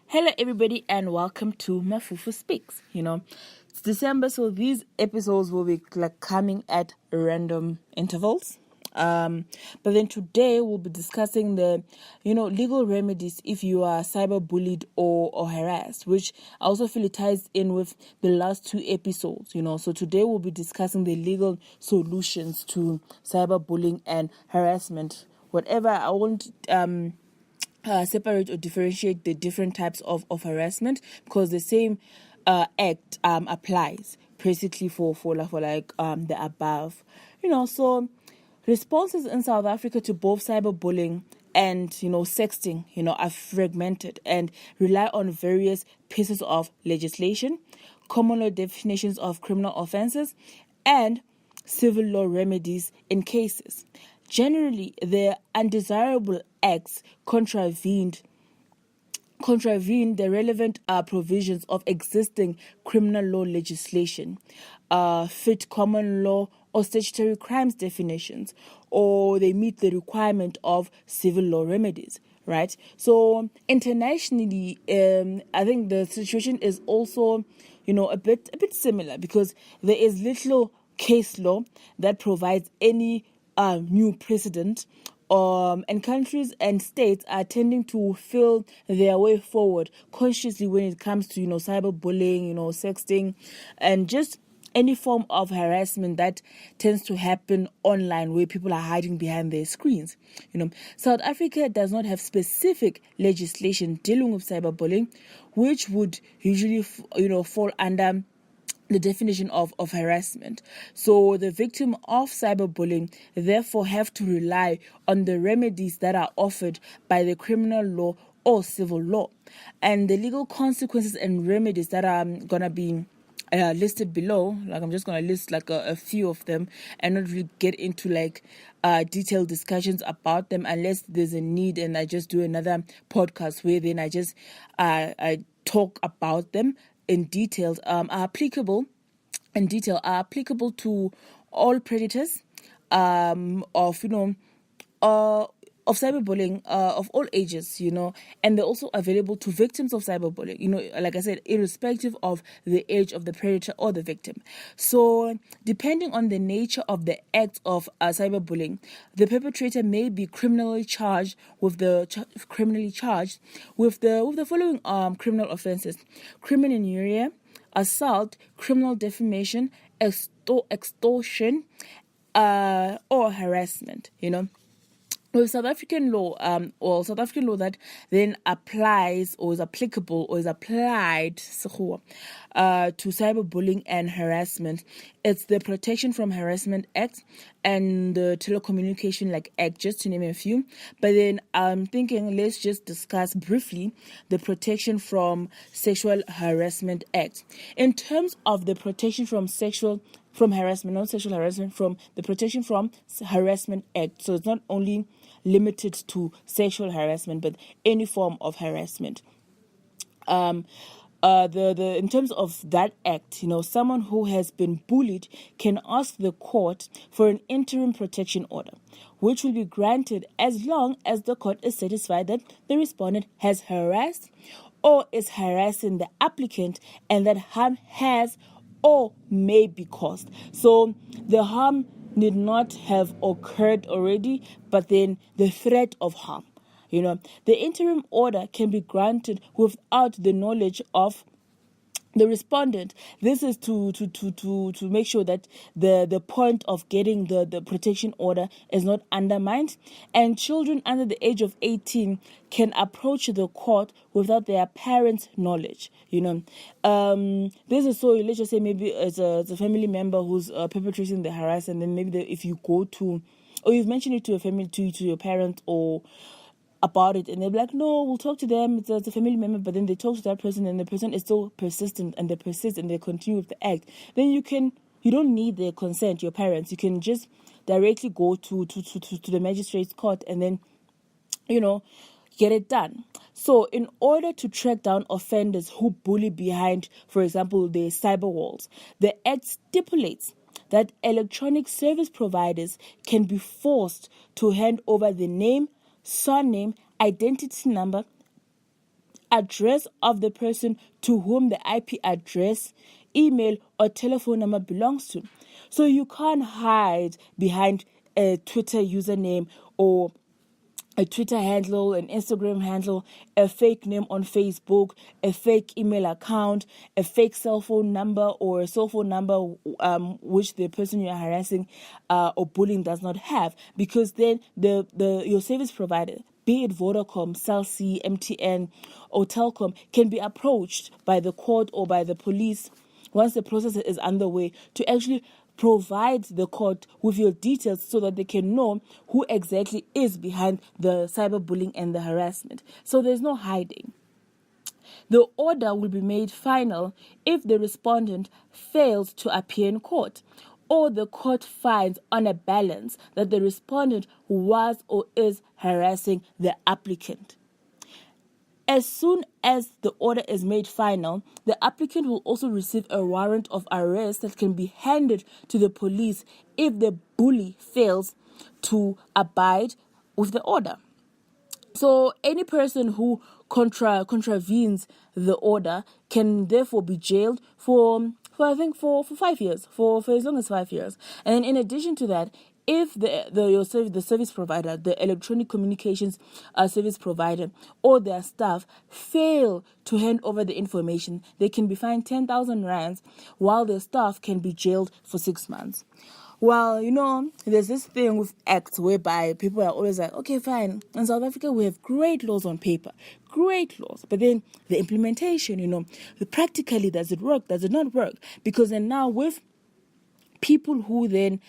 Hello, everybody, and welcome to Mafufu Speaks. It's December, so these episodes will be coming at random intervals. But then today we'll be discussing the, legal remedies if you are cyber-bullied or harassed, which I also feel it ties in with the last two episodes. So today we'll be discussing the legal solutions to cyberbullying and harassment. Whatever, I won't separate or differentiate the different types of harassment because the same act applies basically for the above. So responses in South Africa to both cyberbullying and sexting are fragmented and rely on various pieces of legislation, common law definitions of criminal offenses, and civil law remedies in cases. Generally, the undesirable acts contravene the relevant provisions of existing criminal law legislation, fit common law or statutory crimes definitions, or they meet the requirement of civil law remedies. Right? So internationally, I think the situation is also, a bit similar because there is little case law that provides any new precedent, and countries and states are tending to feel their way forward consciously when it comes to cyberbullying, sexting, and just any form of harassment that tends to happen online where people are hiding behind their screens. South Africa does not have specific legislation dealing with cyberbullying, which would usually fall under the definition of harassment. So the victim of cyberbullying therefore have to rely on the remedies that are offered by the criminal law or civil law. And the legal consequences and remedies that are going to be listed below, I'm just going to list a few of them and not really get into detailed discussions about them unless there's a need, and I just do another podcast where then I just I talk about them in detail. Are applicable to all predators of cyberbullying of all ages, and they're also available to victims of cyberbullying, like I said, irrespective of the age of the predator or the victim. So depending on the nature of the act of cyberbullying, the perpetrator may be criminally charged with the following criminal offenses: criminal injury, assault, criminal defamation, extortion, or harassment. With South African law, that then applies or is applicable or is applied to cyberbullying and harassment, it's the Protection from Harassment Act and the Telecommunication Act, just to name a few. But then I'm thinking let's just discuss briefly the Protection from Sexual Harassment Act. In terms of the protection from harassment, not sexual harassment, from the Protection from Harassment Act. So it's not only limited to sexual harassment, but any form of harassment. In terms of that act, someone who has been bullied can ask the court for an interim protection order, which will be granted as long as the court is satisfied that the respondent has harassed or is harassing the applicant and that harm has or may be caused. So the harm need not have occurred already, but then the threat of harm. The interim order can be granted without the knowledge of the respondent. This is to make sure that the point of getting the protection order is not undermined, and children under the age of 18 can approach the court without their parents' knowledge. This is so, let's just say maybe it's a family member who's perpetrating the harassment, and then maybe if you go to, or you've mentioned it to a family, to your parents or about it, and they're like, no, we'll talk to them, it's a family member, but then they talk to that person and the person is still persistent and they persist and they continue with the act, then you don't need their consent, your parents. You can just directly go to the magistrate's court and then get it done. So in order to track down offenders who bully behind, for example, the cyber walls, the act stipulates that electronic service providers can be forced to hand over the name, surname, identity number, address of the person to whom the IP address, email, or telephone number belongs to. So you can't hide behind a Twitter username or a Twitter handle, an Instagram handle, a fake name on Facebook, a fake email account, a fake cell phone number, or a cell phone number which the person you are harassing or bullying does not have, because then your service provider, be it Vodacom, Cell C, MTN, or Telcom, can be approached by the court or by the police once the process is underway to actually provide the court with your details so that they can know who exactly is behind the cyberbullying and the harassment. So there's no hiding. The order will be made final if the respondent fails to appear in court, or the court finds on a balance that the respondent was or is harassing the applicant. As soon as the order is made final, the applicant will also receive a warrant of arrest that can be handed to the police if the bully fails to abide with the order. So any person who contravenes the order can therefore be jailed for 5 years, for as long as 5 years. And then in addition to that, if the service provider, the electronic communications service provider, or their staff fail to hand over the information, they can be fined 10,000 rands, while their staff can be jailed for 6 months. Well, there's this thing with acts whereby people are always like, okay, fine. In South Africa, we have great laws on paper, great laws. But then the implementation, practically, does it work? Does it not work? Because then now with people who then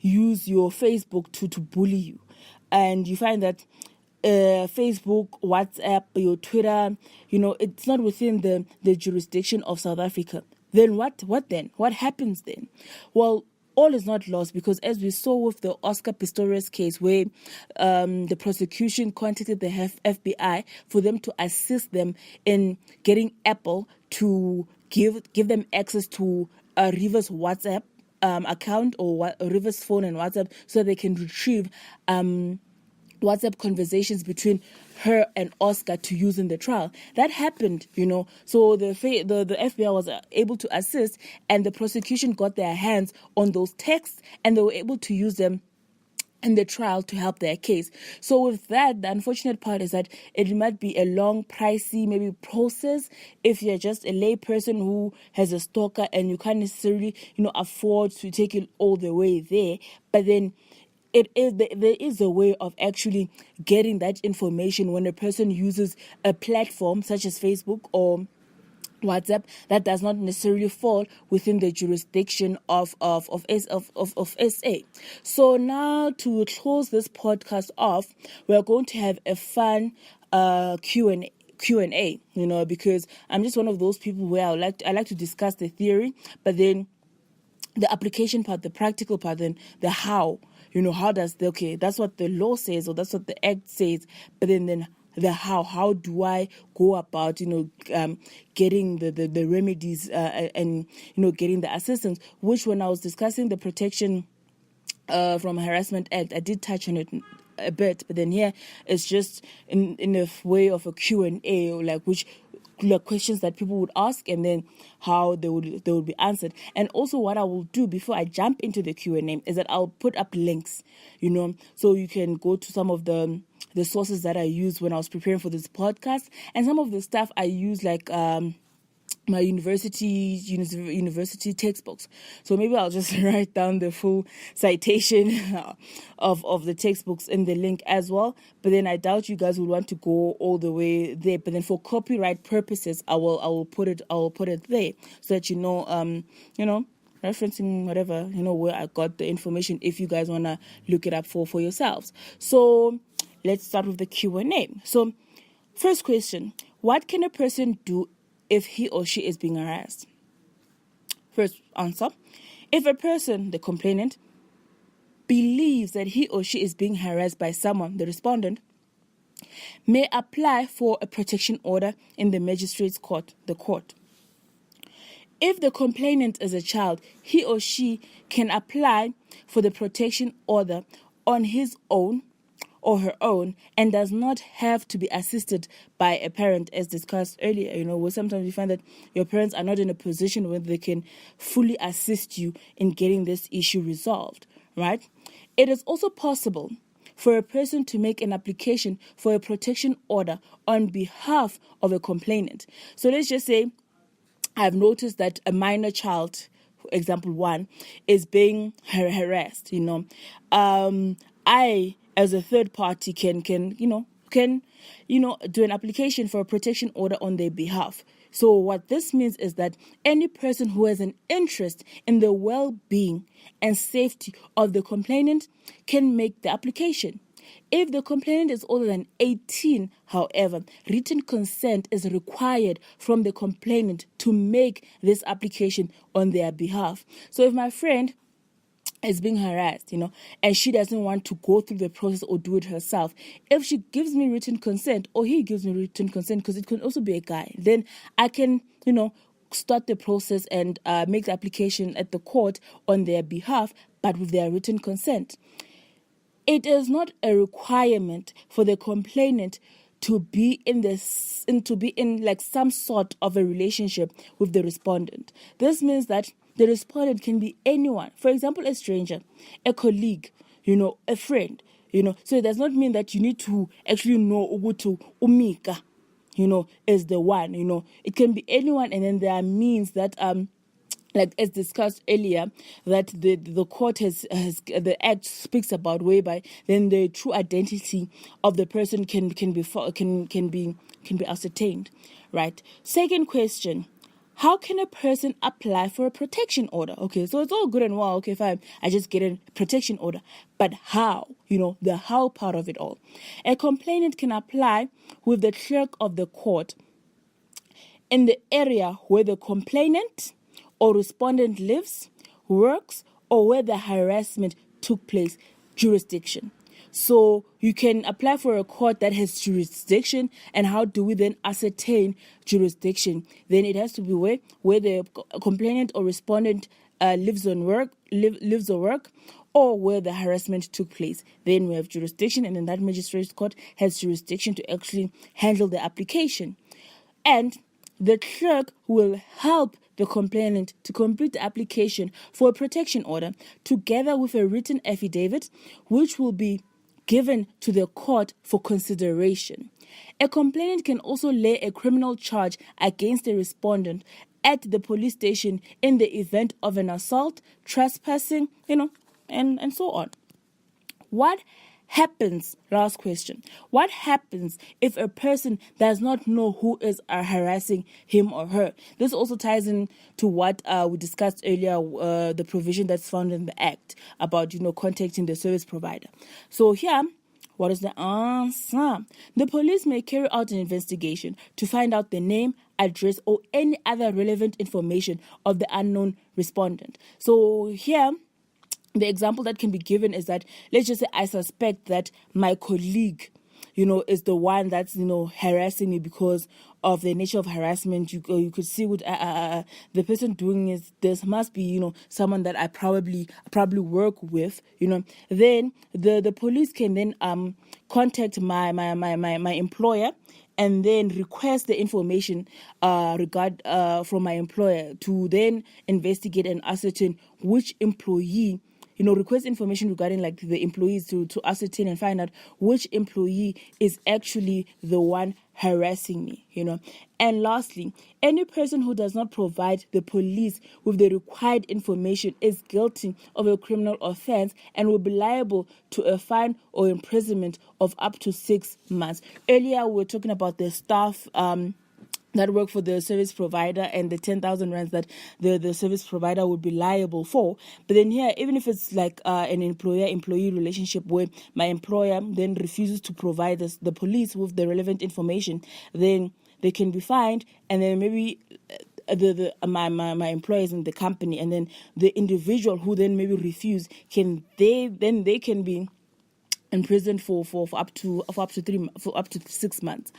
use your Facebook to bully you, and you find that Facebook, WhatsApp, your Twitter, it's not within the jurisdiction of South Africa. Then what then? What happens then? Well, all is not lost, because as we saw with the Oscar Pistorius case, where the prosecution contacted the FBI for them to assist them in getting Apple to give them access to River's WhatsApp account, or River's phone and WhatsApp, so they can retrieve WhatsApp conversations between her and Oscar to use in the trial. That happened, So the FBI was able to assist, and the prosecution got their hands on those texts, and they were able to use them in the trial to help their case. So with that, the unfortunate part is that it might be a long, pricey, maybe process if you're just a lay person who has a stalker and you can't necessarily, afford to take it all the way there. But then there is a way of actually getting that information when a person uses a platform such as Facebook or WhatsApp that does not necessarily fall within the jurisdiction of SA. So now, to close this podcast off, we're going to have a fun Q&A, because I'm just one of those people where I like to discuss the theory, but then the application part, the practical part, then the how. How does that's what the law says, or that's what the act says, but then the how do I go about, getting the remedies and, getting the assistance, which when I was discussing the protection from Harassment Act, I did touch on it a bit, but then here it's just in a way of a Q&A, or which questions that people would ask, and then how they would be answered. And also what I will do before I jump into the Q&A is that I'll put up links, so you can go to some of the sources that I used when I was preparing for this podcast, and some of the stuff I use, like my university textbooks. So maybe I'll just write down the full citation of the textbooks in the link as well. But then I doubt you guys will want to go all the way there. But then for copyright purposes, I will put it there, so that referencing whatever, where I got the information, if you guys wanna look it up for yourselves. So let's start with the Q&A. So first question: what can a person do if he or she is being harassed? First answer: if a person, the complainant, believes that he or she is being harassed by someone, the respondent may apply for a protection order in the magistrate's court, the court. If the complainant is a child, he or she can apply for the protection order on his own or her own, and does not have to be assisted by a parent, as discussed earlier. Where sometimes you find that your parents are not in a position where they can fully assist you in getting this issue resolved, right? It is also possible for a person to make an application for a protection order on behalf of a complainant. So let's just say I've noticed that a minor child, example 1, is being harassed. I, as a third party, can do an application for a protection order on their behalf. So what this means is that any person who has an interest in the well-being and safety of the complainant can make the application. If the complainant is older than 18, however, written consent is required from the complainant to make this application on their behalf. So if my friend is being harassed, and she doesn't want to go through the process or do it herself, if she gives me written consent, or he gives me written consent, because it can also be a guy, then I can, start the process and make the application at the court on their behalf, but with their written consent. It is not a requirement for the complainant to be in like some sort of a relationship with the respondent. This means that the respondent can be anyone. For example, a stranger, a colleague, a friend, So it does not mean that you need to actually know Ugutu Umika, is the one, It can be anyone, and then there are means that like as discussed earlier, that the court has the act speaks about, whereby then the true identity of the person can be ascertained, right? Second question: how can a person apply for a protection order? Okay, so it's all good and well. Okay, fine, I just get a protection order, but how? The how part of it all. A complainant can apply with the clerk of the court in the area where the complainant or respondent lives, works, or where the harassment took place, jurisdiction. So you can apply for a court that has jurisdiction, and how do we then ascertain jurisdiction? Then it has to be where the complainant or respondent lives or work, or where the harassment took place. Then we have jurisdiction, and then that magistrate's court has jurisdiction to actually handle the application. And the clerk will help the complainant to complete the application for a protection order together with a written affidavit, which will be given to the court for consideration. A complainant can also lay a criminal charge against the respondent at the police station in the event of an assault, trespassing, and so on. What happens, last question, what happens if a person does not know who is harassing him or her? This also ties in to what we discussed earlier, the provision that's found in the Act about, contacting the service provider. So here, what is the answer? The police may carry out an investigation to find out the name, address, or any other relevant information of the unknown respondent. So here, the example that can be given is that, let's just say I suspect that my colleague, is the one that's, harassing me because of the nature of harassment. You could see with the person doing this must be, someone that I probably work with, Then the police can then contact my employer and then request the information from my employer to then investigate and ascertain which employee, request information regarding like the employees to ascertain and find out which employee is actually the one harassing me, And lastly, any person who does not provide the police with the required information is guilty of a criminal offense and will be liable to a fine or imprisonment of up to 6 months. Earlier, we were talking about the staff that work for the service provider and the 10,000 rands that the service provider would be liable for. But then here, even if it's like an employer-employee relationship where my employer then refuses to provide the police with the relevant information, then they can be fined, and then maybe my employer is in the company, and then the individual who then maybe refuse they can be imprisoned for up to 6 months.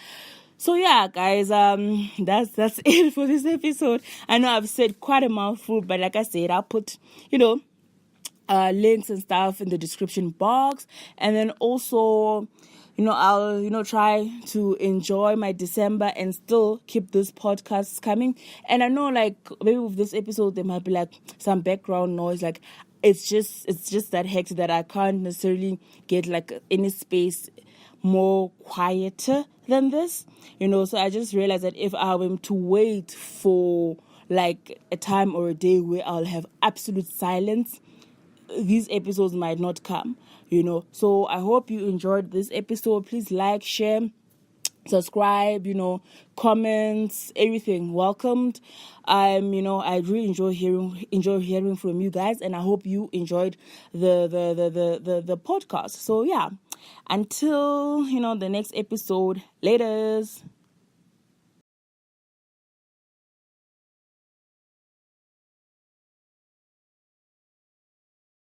So yeah, guys, that's it for this episode. I know I've said quite a mouthful, but like I said, I'll put, links and stuff in the description box. And then also, I'll, try to enjoy my December and still keep this podcast coming. And I know, like, maybe with this episode, there might be like some background noise. Like, it's just that hectic that I can't necessarily get like any space more quieter than this, So I just realized that if I were to wait for like a time or a day where I'll have absolute silence, these episodes might not come, So I hope you enjoyed this episode. Please like, share, subscribe, comments, everything welcomed. I really enjoy hearing from you guys, and I hope you enjoyed the podcast. So yeah, until the next episode, laters.